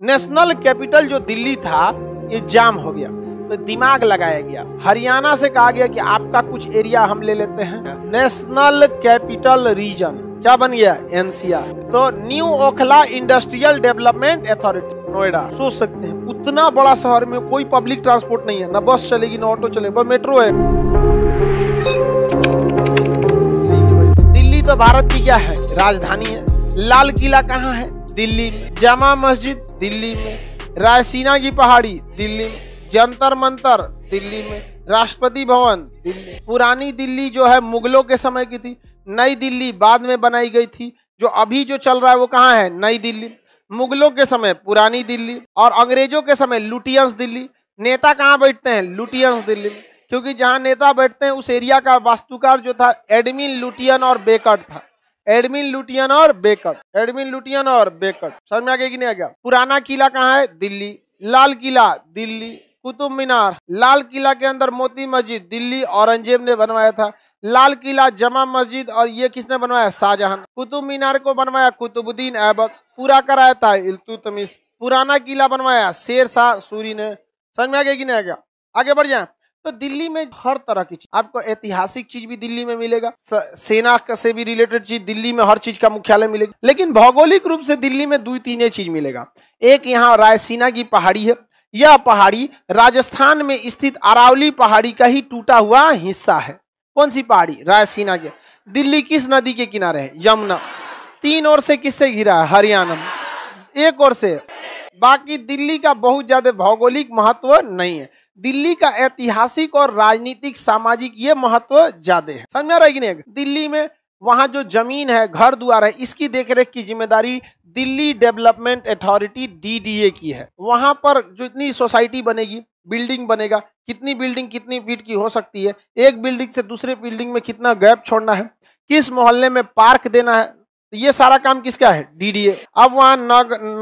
National capital जो दिल्ली था ये जाम हो गया, तो दिमाग लगाया गया। हरियाणा से कहा गया कि आपका कुछ एरिया हम ले लेते हैं। नेशनल कैपिटल रीजन क्या बन गया? एनसीआर। तो new Okhla industrial development authority, Noida. सोच सकते हैं उतना बड़ा शहर में कोई पब्लिक ट्रांसपोर्ट नहीं है, ना बस चलेगी ना ऑटो चलेगी, बस मेट्रो है। दिल्ली तो भारत की क्या है? राजधानी है। लाल किला कहाँ है? दिल्ली में। जामा मस्जिद दिल्ली में। रायसीना की पहाड़ी दिल्ली में। जंतर मंतर दिल्ली में। राष्ट्रपति भवन दिल्ली। पुरानी दिल्ली जो है मुगलों के समय की थी, नई दिल्ली बाद में बनाई गई थी। जो अभी जो चल रहा है वो कहाँ है? नई दिल्ली। मुगलों के समय पुरानी दिल्ली और अंग्रेजों के समय लुटियंस दिल्ली। नेता कहाँ बैठते हैं? लुटियंस दिल्ली में, क्योंकि जहाँ नेता बैठते हैं उस एरिया का वास्तुकार जो था एडमिन लुटियन और बेकट था। एडमिन लुटियन और बेकट, एडमिन लुटियन और बेकट। समझ में आ गया कि नहीं आ गया? पुराना किला कहाँ है? दिल्ली। लाल किला दिल्ली। कुतुब मीनार, लाल किला के अंदर मोती मस्जिद दिल्ली औरंगजेब ने बनवाया था। लाल किला, जमा मस्जिद और ये किसने बनवाया? शाहजहां। कुतुब मीनार को बनवाया कुतुबुद्दीन ऐबक, पूरा कराया था इल्तुतमिश। पुराना किला बनवाया शेर शाह सूरी ने। समझ में आ गया कि नहीं आ गया? आगे बढ़ जाए। तो दिल्ली में हर तरह की चीज, आपको ऐतिहासिक चीज भी दिल्ली में मिलेगा, सेना से भी रिलेटेड चीज दिल्ली में, हर चीज का मुख्यालय मिलेगा। लेकिन भौगोलिक रूप से दिल्ली में दो तीन चीज मिलेगा। एक यहाँ रायसीना की पहाड़ी है। यह पहाड़ी राजस्थान में स्थित अरावली पहाड़ी का ही टूटा हुआ हिस्सा है। कौन सी पहाड़ी? रायसीना के। दिल्ली किस नदी के किनारे है? यमुना। तीन ओर से किससे घिरा है? हरियाणा। एक ओर से। बाकी दिल्ली का बहुत ज्यादा भौगोलिक महत्व नहीं है। दिल्ली का ऐतिहासिक और राजनीतिक सामाजिक ये महत्व ज्यादा है। समझ में आ रहा है कि नहीं? दिल्ली में वहां जो जमीन है, घर द्वार है, इसकी देखरेख की जिम्मेदारी दिल्ली डेवलपमेंट अथॉरिटी DDA की है। वहां पर जो इतनी सोसाइटी बनेगी, बिल्डिंग बनेगा, कितनी बिल्डिंग कितनी फीट की हो सकती है, एक बिल्डिंग से दूसरे बिल्डिंग में कितना गैप छोड़ना है, किस मोहल्ले में पार्क देना है, ये सारा काम किसका है? DDA। अब वहां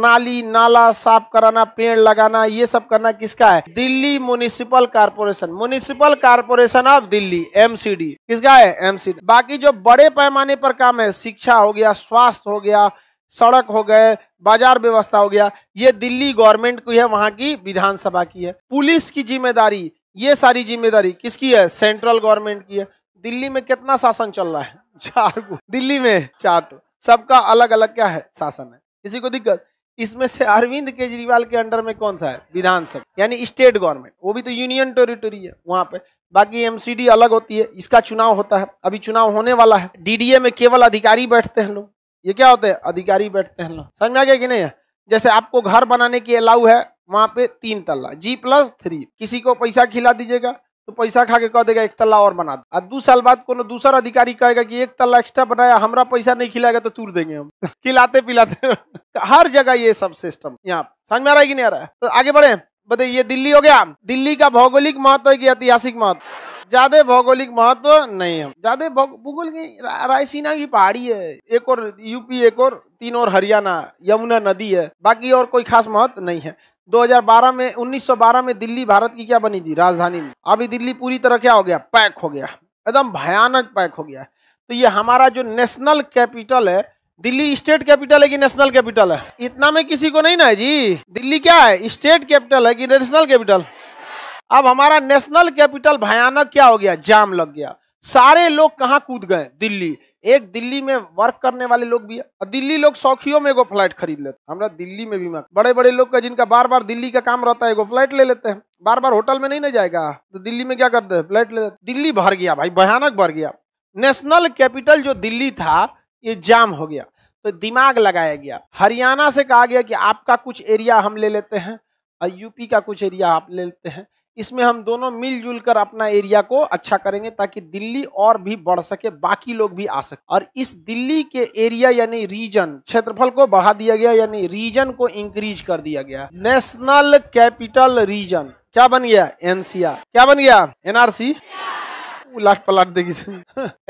नाली नाला साफ कराना, पेड़ लगाना, ये सब करना किसका है? Delhi municipal corporation. Municipal corporation of Delhi, MCD। किसका है? MCD। बाकी जो बड़े पैमाने पर काम है, शिक्षा हो गया, स्वास्थ्य हो गया, सड़क हो गए, बाजार व्यवस्था हो गया, ये दिल्ली गवर्नमेंट की है, वहां की विधानसभा की है। पुलिस की जिम्मेदारी, ये सारी जिम्मेदारी किसकी है? सेंट्रल गवर्नमेंट की है। दिल्ली में कितना शासन चल रहा है? 4 को। दिल्ली में 4, सबका अलग अलग क्या है? शासन है। किसी को दिक्कत? इसमें से अरविंद केजरीवाल के अंडर में कौन सा है? विधानसभा, यानी स्टेट गवर्नमेंट, वो भी तो यूनियन टेरिटरी है वहां पे। बाकी MCD अलग होती है, इसका चुनाव होता है, अभी चुनाव होने वाला है। DDA में केवल अधिकारी बैठते हैं लोग। ये क्या होते हैं? अधिकारी बैठते हैं लोग। समझ में आ गया कि नहीं है? जैसे आपको घर बनाने की अलाउ है, वहां पे 3 तल्ला G+3। किसी को पैसा खिला दीजिएगा तो पैसा खा के कह देगा 1 तल्ला और बना दो। 2 साल बाद कोनो दूसरा अधिकारी कहेगा कि 1 तल्ला एक्स्ट्रा बनाया, हमरा पैसा नहीं खिलाएगा तो तूर देंगे हम। खिलाते पिलाते हर जगह ये सब सिस्टम यहाँ। समझ में आ रहा है कि नहीं आ रहा है? तो आगे बढ़े, बताइए। ये दिल्ली हो गया। दिल्ली का भौगोलिक महत्व है कि ऐतिहासिक महत्व? ज्यादा भौगोलिक महत्व नहीं है। ज्यादा भूगोल की रायसीना की पहाड़ी है, एक और यूपी, एक और 3 और हरियाणा, यमुना नदी है, बाकी और कोई खास महत्व नहीं है। 1912 में दिल्ली भारत की क्या बनी थी? राजधानी में। अभी दिल्ली पूरी तरह क्या हो गया? पैक हो गया, एकदम भयानक पैक हो गया। तो ये हमारा जो नेशनल कैपिटल है, दिल्ली स्टेट कैपिटल है कि नेशनल कैपिटल है? इतना में किसी को नहीं ना है जी। दिल्ली क्या है? स्टेट कैपिटल है कि नेशनल कैपिटल? अब हमारा नेशनल कैपिटल भयानक क्या हो गया? जाम लग गया। सारे लोग कहाँ कूद गए? दिल्ली। एक दिल्ली में वर्क करने वाले लोग भी है। दिल्ली लोग शौकियों में एगो फ्लाइट खरीद लेते। हमरा दिल्ली में भी बड़े बड़े लोग का, जिनका बार बार दिल्ली का काम रहता है, एगो फ्लाइट ले लेते हैं। बार बार होटल में नहीं ना जाएगा तो दिल्ली में क्या करते हैं? फ्लाइट ले लेते। दिल्ली भर गया भाई, भयानक भर गया। नेशनल कैपिटल जो दिल्ली था ये जाम हो गया, तो दिमाग लगाया गया। हरियाणा से कहा गया कि आपका कुछ एरिया हम ले लेते हैं और यूपी का कुछ एरिया आप ले लेते हैं। इसमें हम दोनों मिलजुल कर अपना एरिया को अच्छा करेंगे ताकि दिल्ली और भी बढ़ सके, बाकी लोग भी आ सके। और इस दिल्ली के एरिया यानी रीजन, क्षेत्रफल को बढ़ा दिया गया, यानी रीजन को इंक्रीज कर दिया गया। नेशनल कैपिटल रीजन क्या बन गया? NCR। क्या बन गया? NRC। लास्ट पलट देगी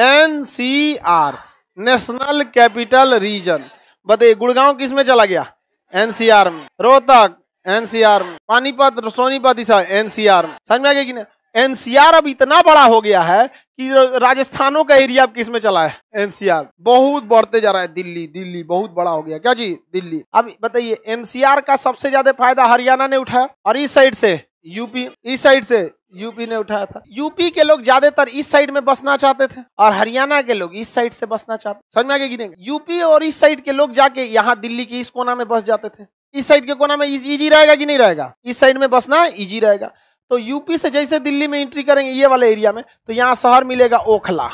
NCR, नेशनल कैपिटल रीजन। बताइए गुड़गांव किस में चला गया? NCR में। रोहतक NCR में। पानीपत सोनीपत NCR में। समझ में आ गया कि नहीं? एनसीआर अब इतना बड़ा हो गया है कि राजस्थानों का एरिया अब किस में चला है, एनसीआर बहुत बढ़ते जा रहा है। दिल्ली दिल्ली बहुत बड़ा हो गया क्या जी, दिल्ली। अब बताइए एनसीआर का सबसे ज्यादा फायदा हरियाणा ने उठाया और इस साइड से यूपी, इस साइड से यूपी ने उठाया था। यूपी के लोग ज्यादातर इस साइड में बसना चाहते थे और हरियाणा के लोग इस साइड से बसना चाहते। समझ में आ गया कि नहीं? यूपी और इस साइड के लोग जाके यहाँ दिल्ली के इस कोना में बस जाते थे। इस साइड के कोना में इजी रहेगा कि नहीं रहेगा, इस साइड में बसना इजी रहेगा। तो यूपी से जैसे दिल्ली में एंट्री करेंगे ये वाले एरिया में, तो यहाँ शहर मिलेगा ओखला।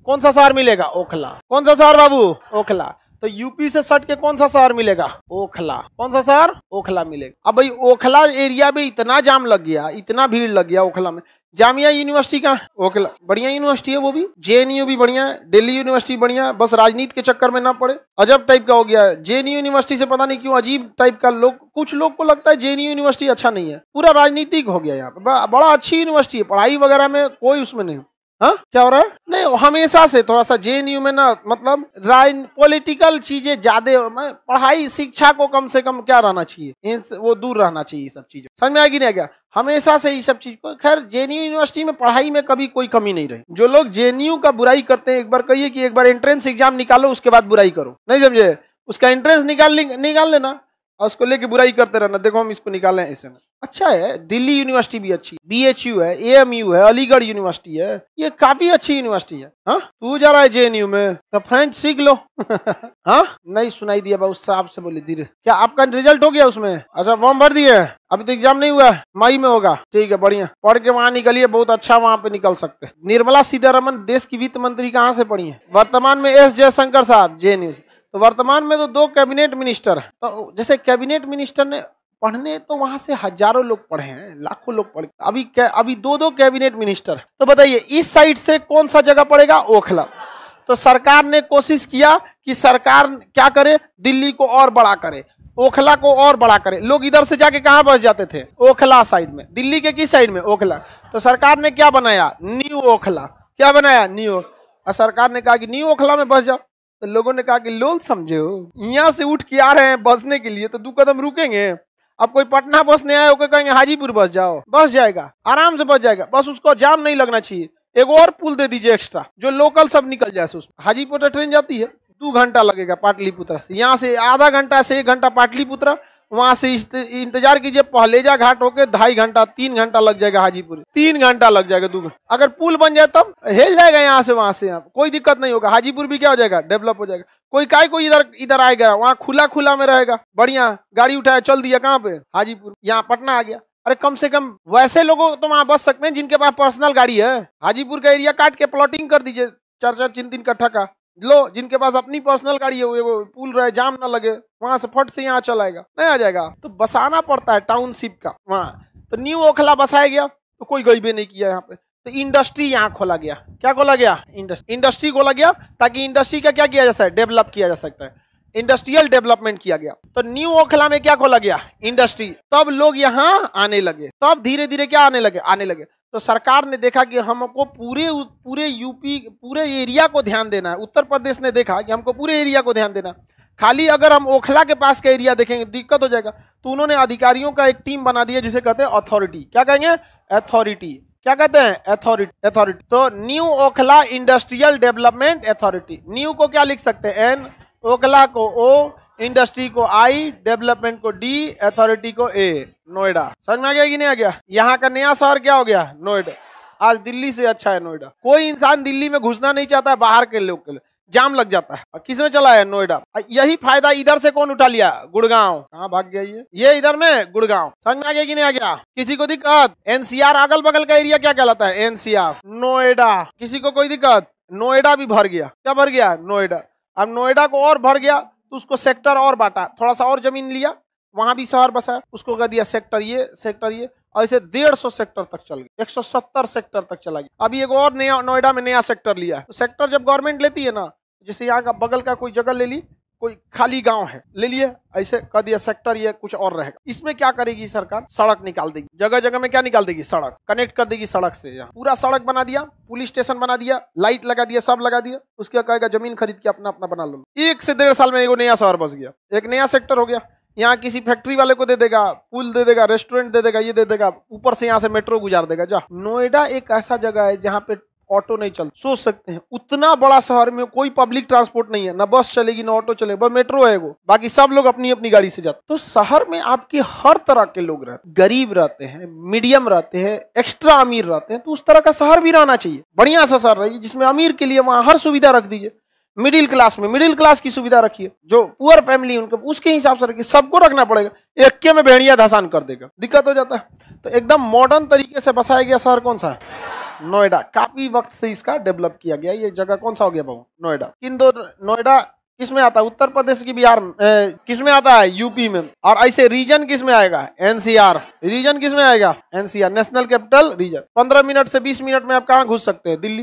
कौन सा शहर मिलेगा? ओखला। कौन सा शहर बाबू? ओखला। तो यूपी से सट के कौन सा शहर मिलेगा? ओखला। कौन सा शहर? ओखला मिलेगा। अब भाई ओखला एरिया में इतना जाम लग गया, इतना भीड़ लग गया ओखला में। जामिया यूनिवर्सिटी का ओखला बढ़िया यूनिवर्सिटी है, वो भी जेएनयू भी बढ़िया है, दिल्ली यूनिवर्सिटी बढ़िया है, बस राजनीति के चक्कर में ना पड़े। अजब टाइप का हो गया है जेएनयू यूनिवर्सिटी से, पता नहीं क्यों अजीब टाइप का लोग, कुछ लोग को लगता है जेएनयू यूनिवर्सिटी अच्छा नहीं है, पूरा राजनीतिक हो गया यहाँ पे। बड़ा अच्छी यूनिवर्सिटी है, पढ़ाई वगैरह में कोई उसमें नहीं। हाँ क्या हो रहा है? नहीं हमेशा से थोड़ा सा जेएनयू में ना मतलब पॉलिटिकल चीजें ज्यादा, पढ़ाई शिक्षा को कम से कम क्या रहना चाहिए, वो दूर रहना चाहिए सब चीजें। समझ में आ गई नहीं? क्या हमेशा से ये सब चीज को, खैर जेएनयू यूनिवर्सिटी में पढ़ाई में कभी कोई कमी नहीं रही। जो लोग जेएनयू का बुराई करते हैं, एक बार कहिए कि एक बार एंट्रेंस एग्जाम निकालो उसके बाद बुराई करो, नहीं समझे? उसका एंट्रेंस निकाल लेना और उसको लेके बुराई करते रहना, देखो हम इसको निकाले ऐसे में। अच्छा है, दिल्ली यूनिवर्सिटी भी अच्छी, बीएचयू है, एएमयू है, अलीगढ़ यूनिवर्सिटी है, ये काफी अच्छी यूनिवर्सिटी है। हाँ तू जा रहा है जेएनयू में तो फ्रेंच सीख लो। हाँ नहीं सुनाई दिया बाबू, साहब से बोले धीरे। क्या आपका रिजल्ट हो गया उसमें? अच्छा फॉर्म भर दिए? अभी तो एग्जाम नहीं हुआ, मई में होगा। ठीक है बढ़िया, पढ़ के वहाँ निकलिए, बहुत अच्छा वहाँ पे निकल सकते हैं। निर्मला सीतारमन देश की वित्त मंत्री कहाँ से पढ़ी है? वर्तमान में एस जयशंकर साहब जेएनयू। तो वर्तमान में तो 2 कैबिनेट मिनिस्टर है। तो जैसे कैबिनेट मिनिस्टर ने पढ़ने तो वहां से हजारों लोग पढ़े हैं, लाखों लोग पढ़े, अभी 2 कैबिनेट मिनिस्टर। तो बताइए इस साइड से कौन सा जगह पड़ेगा? ओखला। तो सरकार ने कोशिश किया कि सरकार क्या करे, दिल्ली को और बड़ा करे, ओखला को और बड़ा करे। लोग इधर से जाके कहाँ बस जाते थे? ओखला साइड में। दिल्ली के किस साइड में? ओखला। तो सरकार ने क्या बनाया? न्यू ओखला। क्या बनाया? न्यू। और सरकार ने कहा कि न्यू ओखला में बस जाओ। तो लोगों ने कहा कि लोग समझो यहाँ से उठ के आ रहे हैं बसने के लिए, तो 2 कदम रुकेंगे। अब कोई पटना बसने आए होकर कहेंगे हाजीपुर बस जाओ, बस जाएगा, आराम से बस जाएगा, बस उसको जाम नहीं लगना चाहिए। एक और पुल दे दीजिए एक्स्ट्रा, जो लोकल सब निकल जाए उसमें। हाजीपुर ट्रेन जाती है, 2 घंटा लगेगा पाटलिपुत्र से, यहाँ से आधा घंटा से 1 घंटा पाटलिपुत्र, वहां से इंतजार कीजिए पहलेजा घाट होके 2.5 घंटा 3 घंटा लग जाएगा, हाजीपुर 3 घंटा लग जाएगा 2 घंटा। अगर पुल बन जाए तब हिल जाएगा यहाँ से वहां से, यहाँ कोई दिक्कत नहीं होगा। हाजीपुर भी क्या हो जाएगा? डेवलप हो जाएगा। कोई इधर आएगा, वहाँ खुला में रहेगा, बढ़िया गाड़ी उठाया चल दिया, कहाँ पे? हाजीपुर। यहाँ पटना आ गया। अरे कम से कम वैसे लोगों तो वहां बस सकते हैं जिनके पास पर्सनल गाड़ी है। हाजीपुर का एरिया काट के प्लॉटिंग कर दीजिए 4-4 3-3 कट्ठा का, लो जिनके पास अपनी पर्सनल गाड़ी है, वो पुल रहे, जाम ना लगे, वहां से फट से यहाँ चल आएगा, नहीं आ जाएगा। तो बसाना पड़ता है टाउनशिप का वहाँ। तो न्यू ओखला बसाया गया, तो कोई गरीबी नहीं किया यहाँ पे। तो इंडस्ट्री यहाँ खोला गया। क्या खोला गया? इंडस्ट्री खोला गया, ताकि इंडस्ट्री का क्या किया जा सकता है? डेवलप किया जा सकता है, इंडस्ट्रियल डेवलपमेंट किया गया। तो न्यू ओखला में क्या खोला गया? इंडस्ट्री। तब लोग यहाँ आने लगे, तब धीरे धीरे क्या आने लगे। तो सरकार ने देखा कि हमको पूरे यूपी पूरे एरिया को ध्यान देना है। उत्तर प्रदेश ने देखा कि हमको पूरे एरिया को ध्यान देना, खाली अगर हम ओखला के पास का एरिया देखेंगे दिक्कत हो जाएगा। तो उन्होंने अधिकारियों का एक टीम बना दिया जिसे कहते हैं अथॉरिटी। क्या कहेंगे? अथॉरिटी। क्या कहते हैं? अथॉरिटी। तो new Okhla industrial development authority. New को क्या लिख सकते हैं? एन, ओखला को ओ, इंडस्ट्री को आई, डेवलपमेंट को डी, अथॉरिटी को ए। नोएडा। समझ में आ गया कि नहीं आ गया? यहाँ का नया शहर क्या हो गया? नोएडा। आज दिल्ली से अच्छा है नोएडा। कोई इंसान दिल्ली में घुसना नहीं चाहता है, बाहर के लोग के लिए जाम लग जाता है। किस में चला है? नोएडा। यही फायदा इधर से कौन उठा लिया? गुड़गांव। कहाँ भाग गया ये इधर में गुड़गांव। समझ में आ गया कि नहीं आ गया? किसी को दिक्कत? एनसीआर अगल बगल का एरिया क्या कहलाता है? एनसीआर। नोएडा। किसी को कोई दिक्कत? नोएडा भी भर गया। क्या भर गया? नोएडा। अब नोएडा को और भर गया तो उसको सेक्टर और बांटा, थोड़ा सा और जमीन लिया, वहां भी शहर बसाया, उसको कर दिया सेक्टर ये, और ऐसे 150 सेक्टर तक चल गया, 170 सेक्टर तक चला गया। अभी एक और नया नोएडा में नया सेक्टर लिया है। तो सेक्टर जब गवर्नमेंट लेती है ना, जैसे यहाँ का बगल का कोई जगह ले ली, कोई खाली गांव है ले लिए, ऐसे कर दिया सेक्टर, ये कुछ और रहेगा। इसमें क्या करेगी सरकार? सड़क निकाल देगी, जगह जगह में क्या निकाल देगी? सड़क कनेक्ट कर देगी सड़क से। यहाँ पूरा सड़क बना दिया, पुलिस स्टेशन बना दिया, लाइट लगा दिया, सब लगा दिया। उसके कहेगा जमीन खरीद के अपना अपना बना लो। 1 से 1.5 साल में एक नया शहर बस गया, एक नया सेक्टर हो गया। यहाँ किसी फैक्ट्री वाले को दे देगा, पुल दे देगा, रेस्टोरेंट दे देगा, ये दे देगा, ऊपर से यहाँ से मेट्रो गुजार देगा। जा, नोएडा एक ऐसा जगह है जहाँ पे ऑटो नहीं चलता। सोच सकते हैं उतना बड़ा शहर में कोई पब्लिक ट्रांसपोर्ट नहीं है, ना बस चलेगी ना ऑटो चलेगी, बस मेट्रो है वो, बाकी सब लोग अपनी अपनी गाड़ी से जाते। तो शहर में आपके हर तरह के लोग रहते हैं, गरीब रहते हैं, मीडियम रहते हैं, एक्स्ट्रा अमीर रहते हैं। तो उस तरह का शहर भी रहना चाहिए, बढ़िया सा शहर रहिए जिसमें अमीर के लिए वहां हर सुविधा रख दीजिए, मिडिल क्लास में मिडिल क्लास की सुविधा रखिए, जो पुअर फैमिली उनको उसके हिसाब से रखिए। सबको रखना पड़ेगा, एक के में भेड़िया धसान कर देगा, दिक्कत हो जाता है। तो एकदम मॉडर्न तरीके से बसाया गया शहर कौन सा है? नोएडा। काफी वक्त से इसका डेवलप किया गया। ये जगह कौन सा हो गया बाबू? नोएडा। नोएडा किसमें आता है? उत्तर प्रदेश की बिहार में। किसमें आता है? यूपी में। और ऐसे रीजन किसमें आएगा? एनसीआर। रीजन किसमें आएगा? NCR, national capital region. 15 minute से 20 मिनट में आप कहाँ घुस सकते हैं? दिल्ली।